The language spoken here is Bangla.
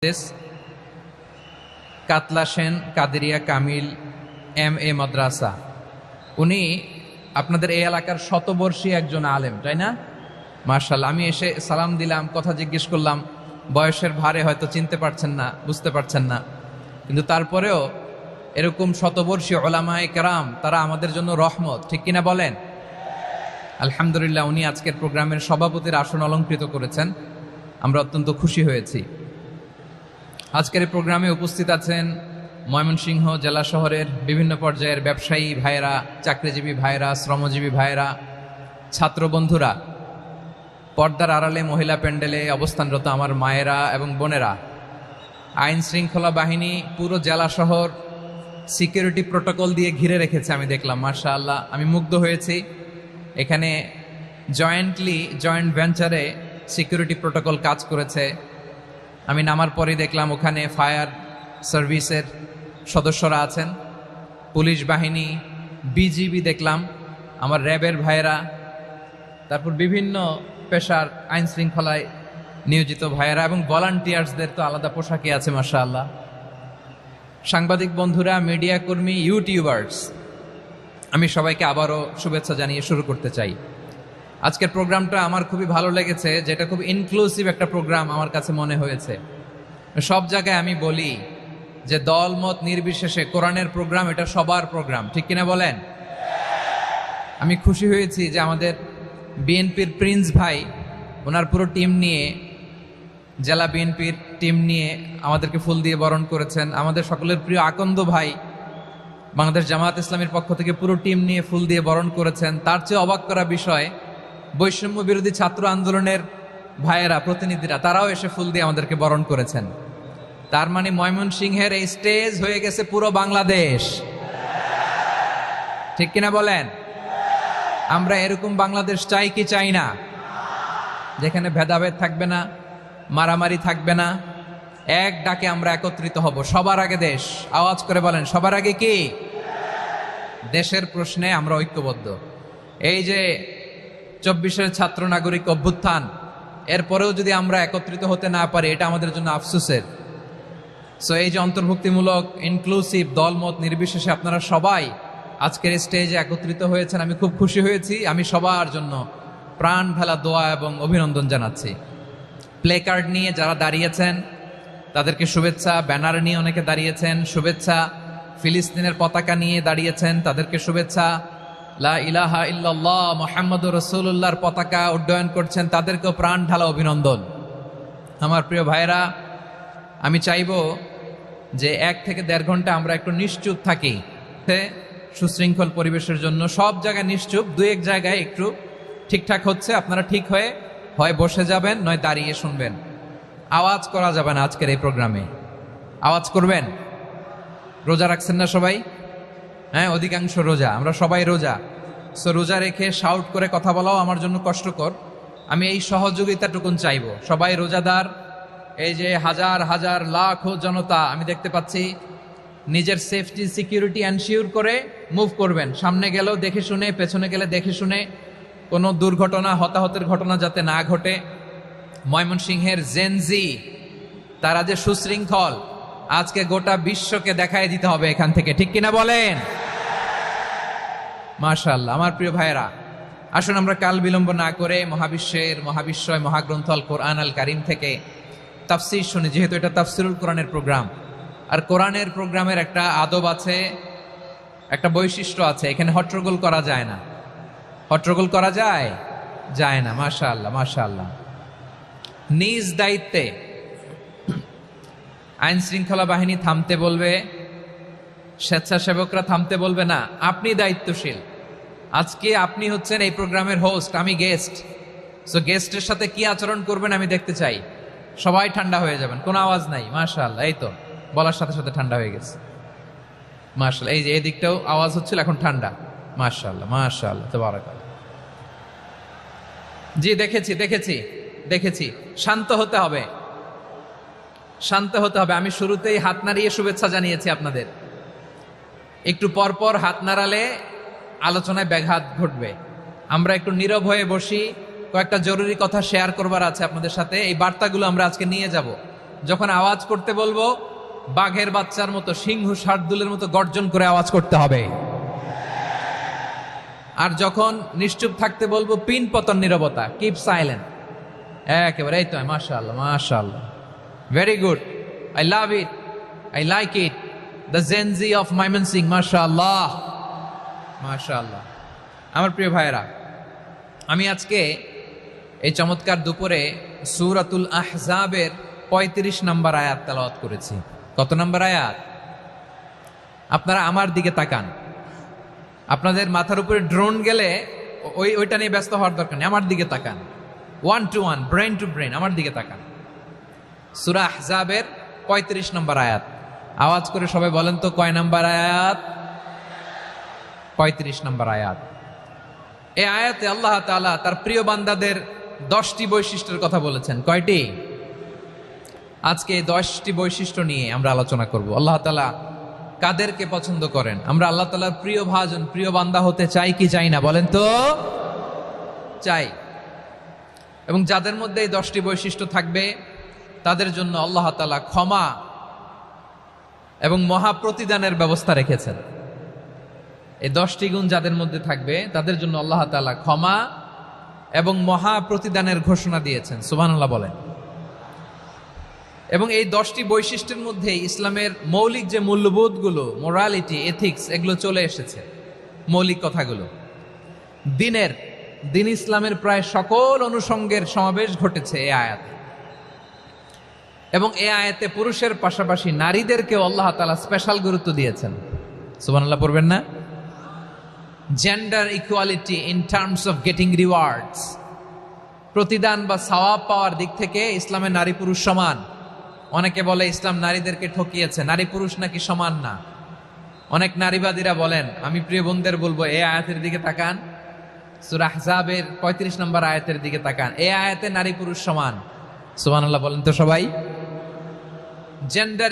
দেশ কাতলা সেন কাদেরিয়া কামিল MA মাদ্রাসা। উনি আপনাদের এই এলাকার শতবর্ষী একজন আলেম, তাই না? মাশাআল্লাহ। আমি এসে সালাম দিলাম, কথা জিজ্ঞেস করলাম, বয়সের ভারে হয়তো চিনতে পারছেন না, বুঝতে পারছেন না, কিন্তু তারপরেও এরকম শতবর্ষী ওলামায়ে কেরাম তারা আমাদের জন্য রহমত, ঠিক কিনা বলেন? আলহামদুলিল্লাহ, উনি আজকের প্রোগ্রামের সভাপতির আসন অলঙ্কৃত করেছেন, আমরা অত্যন্ত খুশি হয়েছি। আজকের এই প্রোগ্রামে উপস্থিত আছেন ময়মনসিংহ জেলা শহরের বিভিন্ন পর্যায়ের ব্যবসায়ী ভাইয়েরা, চাকরিজীবী ভাইয়েরা, শ্রমজীবী ভাইয়েরা, ছাত্র বন্ধুরা, পর্দার আড়ালে মহিলা প্যান্ডেলে অবস্থানরত আমার মায়েরা এবং বোনেরা, আইন শৃঙ্খলা বাহিনী পুরো জেলা শহর সিকিউরিটি প্রোটোকল দিয়ে ঘিরে রেখেছে, আমি দেখলাম। মাশাআল্লাহ, আমি মুগ্ধ হয়েছি। এখানে জয়েন্ট ভেঞ্চারে সিকিউরিটি প্রোটোকল কাজ করেছে। আমি নামার পরেই দেখলাম ওখানে ফায়ার সার্ভিসের সদস্যরা আছেন, পুলিশ বাহিনী, বিজিবি দেখলাম, আমার র্যাবের ভাইয়েরা, তারপর বিভিন্ন পেশার আইন শৃঙ্খলায় নিয়োজিত ভাইয়েরা এবং ভলান্টিয়ার্সদের তো আলাদা পোশাকে আছে মাশাআল্লাহ। সাংবাদিক বন্ধুরা, মিডিয়া কর্মী, ইউটিউবার্স, আমি সবাইকে আবারও শুভেচ্ছা জানিয়ে শুরু করতে চাই। আজকের প্রোগ্রামটা আমার খুবই ভালো লেগেছে, যেটা খুব ইনক্লুসিভ একটা প্রোগ্রাম আমার কাছে মনে হয়েছে। সব জায়গায় আমি বলি যে দল মত নির্বিশেষে কোরআনের প্রোগ্রাম এটা সবার প্রোগ্রাম, ঠিক কিনা বলেন? আমি খুশি হয়েছি যে আমাদের বিএনপির প্রিন্স ভাই ওনার পুরো টিম নিয়ে, জেলা বিএনপির টিম নিয়ে আমাদেরকে ফুল দিয়ে বরণ করেছেন। আমাদের সকলের প্রিয় আকন্দ ভাই বাংলাদেশ জামায়াত ইসলামীর পক্ষ থেকে পুরো টিম নিয়ে ফুল দিয়ে বরণ করেছেন। তার চেয়ে অবাক করা বিষয়, বৈষম্য বিরোধী ছাত্র আন্দোলনের ভাইয়েরা, প্রতিনিধিরা, তারাও এসে ফুল দিয়ে আমাদেরকে বরণ করেছেন। তার মানে ময়মনসিংহের এই স্টেজ হয়ে গেছে পুরো বাংলাদেশ, ঠিক কিনা বলেন? আমরা এরকম বাংলাদেশ চাই কি চাই না? যেখানে ভেদাভেদ থাকবে না, মারামারি থাকবে না, এক ডাকে আমরা একত্রিত হব। সবার আগে দেশ, আওয়াজ করে বলেন, সবার আগে কি? দেশের প্রশ্নে আমরা ঐক্যবদ্ধ। এই যে 24-এর ছাত্র নাগরিক অভ্যুত্থান, এরপরেও যদি আমরা একত্রিত হতে না পারি, এটা আমাদের জন্য আফসোসের। সো এই যে অন্তর্ভুক্তিমূলক ইনক্লুসিভ দলমত নির্বিশেষে আপনারা সবাই আজকের স্টেজে একত্রিত হয়েছেন, আমি খুব খুশি হয়েছি। আমি সবার জন্য প্রাণ ঢালা দোয়া এবং অভিনন্দন জানাচ্ছি। প্লে কার্ড নিয়ে যারা দাঁড়িয়েছেন তাদেরকে শুভেচ্ছা, ব্যানার নিয়ে অনেকে দাঁড়িয়েছেন, শুভেচ্ছা, ফিলিস্তিনের পতাকা নিয়ে দাঁড়িয়েছেন, তাদেরকে শুভেচ্ছা, লা ইলাহা ইল্লাল্লাহ মুহাম্মাদুর রাসূলুল্লাহর পতাকা উড্ডয়ন করছেন, তাদেরকেও প্রাণ ঢালা অভিনন্দন। আমার প্রিয় ভাইয়েরা, আমি চাইবো যে 1 থেকে 1.5 ঘন্টা আমরা একটু নিশ্চুপ থাকি, সুশৃঙ্খল পরিবেশের জন্য। সব জায়গায় নিশ্চুপ, 2-1 জায়গায় একটু ঠিকঠাক হচ্ছে, আপনারা ঠিক হয়ে হয় বসে যাবেন, নয় দাঁড়িয়ে শুনবেন। আওয়াজ করা যাবে না আজকের এই প্রোগ্রামে। আওয়াজ করবেন? রোজা রাখছেন না সবাই? হ্যাঁ, অধিকাংশ রোজা, আমরা সবাই রোজা। সো রোজা রেখে শাউট করে কথা বলাও আমার জন্য কষ্টকর। আমি এই সহযোগিতাটুকুন চাইবো। সবাই রোজাদার, এই যে হাজার হাজার লাখো জনতা আমি দেখতে পাচ্ছি, নিজের সেফটি সিকিউরিটি এনশিওর করে মুভ করবেন। সামনে গেলেও দেখে শুনে, পেছনে গেলে দেখে শুনে, কোনো দুর্ঘটনা, হতাহতের ঘটনা যাতে না ঘটে। ময়মনসিংহের জেনজি তারা যে সুশৃঙ্খল, আজকে গোটা বিশ্বকে দেখায় দিতে হবে এখান থেকে, ঠিক কিনা বলেন? মাশাআল্লাহ। আমার প্রিয় ভাইয়েরা, আসুন আমরা কাল বিলম্ব না করে মহাবিশ্বয় মহাগ্রন্থ আল কোরআন আল কারিম থেকে তাফসীর শুনি, যেহেতু এটা তাফসীরুল কোরআনের প্রোগ্রাম। আর কোরআনের প্রোগ্রামের একটা আদব আছে, একটা বৈশিষ্ট্য আছে, এখানে হট্টগোল করা যায় না। হট্টগোল করা যায়? যায় না। মাশাআল্লাহ, মাশাআল্লাহ। নিজ দায়িত্বে আইন শৃঙ্খলা বাহিনী থামতে বলবে, স্বেচ্ছাসেবকরা থামতে বলবে না। আপনি দায়িত্বশীল। আজকে আপনি হচ্ছেন এই প্রোগ্রামের হোস্ট, আমি গেস্ট। সো গেস্টের সাথে কি আচরণ করবেন আমি দেখতে চাই। সবাই ঠান্ডা হয়ে যাবেন, কোনো আওয়াজ নাই। মাশাআল্লাহ, এই তো বলার সাথে সাথে ঠান্ডা হয়ে গেছে। মাশাআল্লাহ, এই যে এদিকটাও আওয়াজ হচ্ছিল, এখন ঠান্ডা। মাশাআল্লাহ, মাশাআল্লাহ, তাবারাকাল্লাহ। জি, দেখেছি। শান্ত হতে হবে, শান্ত হতে হবে। আমি শুরুতেই হাত নাড়িয়ে শুভেচ্ছা জানিয়েছি আপনাদের। একটু পরপর হাত নাড়ালে আলোচনায় ব্যাঘাত ঘটবে। আমরা একটু নীরব হয়ে বসি, কয়েকটা জরুরি কথা শেয়ার করবার আছে আপনাদের সাথে। এই বার্তাগুলো আমরা আজকে নিয়ে যাব। যখন আওয়াজ করতে বলবো বাঘের বাচ্চার মতো, সিংহ শার্দুলের মতো গর্জন করে আওয়াজ করতে হবে। আর যখন নিশ্চুপ থাকতে বলবো পিন পতন নীরবতা, কিপ সাইলেন্ট। একেবারে এই তো, মাশাআল্লাহ মাশাআল্লাহ, very good, I love it, I like it, the Gen Z of Mymensingh, মাশাআল্লাহ মাশাআল্লাহ। আমার প্রিয় ভাইয়েরা, আমি আজকে এই চমৎকার দুপুরে সূরাতুল আহজাবের 35 নম্বর আয়াত তেলাওয়াত করেছি। কত নম্বর আয়াত? আপনারা আমার দিকে তাকান। আপনাদের মাথার উপরে ড্রোন গেলে ওইটা নিয়ে ব্যস্ত হওয়ার দরকার নেই, আমার দিকে তাকান। 1 to 1, ব্রেন টু ব্রেন, আমার দিকে তাকান। সূরা আহজাবের 35 নম্বর আয়াত। আওয়াজ করে সবাই বলেন তো কয় নম্বর আয়াত? 35 নম্বর আয়াত। এই আয়াতে আল্লাহ তাআলা তার প্রিয় বান্দাদের 10টি বৈশিষ্ট্যের কথা বলেছেন। কয়টি? আজকে এই 10টি বৈশিষ্ট্য নিয়ে আমরা আলোচনা করব। আল্লাহ তাআলা কাদেরকে পছন্দ করেন? আমরা আল্লাহ তাআলার প্রিয় ভাজন, প্রিয় বান্দা হতে চাই কি চাই না? বলেন তো। চাই। এবং যাদের মধ্যে এই 10টি বৈশিষ্ট্য থাকবে তাদের জন্য আল্লাহ তাআলা ক্ষমা এবং মহা প্রতিদানের ব্যবস্থা রেখেছেন। এই 10টি গুণ যাদের মধ্যে থাকবে তাদের জন্য আল্লাহ তাআলা ক্ষমা এবং মহা প্রতিদানের ঘোষণা দিয়েছেন। সুবহানাল্লাহ বলেন। এবং এই 10টি বৈশিষ্ট্যের মধ্যে ইসলামের মৌলিক যে মূল্যবোধগুলো, মোরালিটি, এথিক্স, এগুলো চলে এসেছে। মৌলিক কথাগুলো দিন ইসলামের প্রায় সকল অনুষঙ্গের সমাবেশ ঘটেছে এই আয়াতে। এবং এই আয়াতে পুরুষের পাশাপাশি নারীদেরকেও আল্লাহ তাআলা স্পেশাল গুরুত্ব দিয়েছেন। সুবহানাল্লাহ পড়বেন না? Gender equality in terms of getting rewards, প্রতিদান বা সওয়াব পাওয়ার দিক থেকে ইসলামে নারী পুরুষ সমান। অনেকে বলে ইসলাম নারীদেরকে ঠকিয়েছে, নারী পুরুষ নাকি সমান না। অনেক নারীবাদীরা বলেন, আমি প্রিয় বোনদের বলবো এই আয়াতের দিকে তাকান, সূরা আহজাবের 35 নম্বর আয়াতের দিকে তাকান। এই আয়াতে নারী পুরুষ সমান। সুবহানাল্লাহ বলেন তো সবাই। জেন্ডার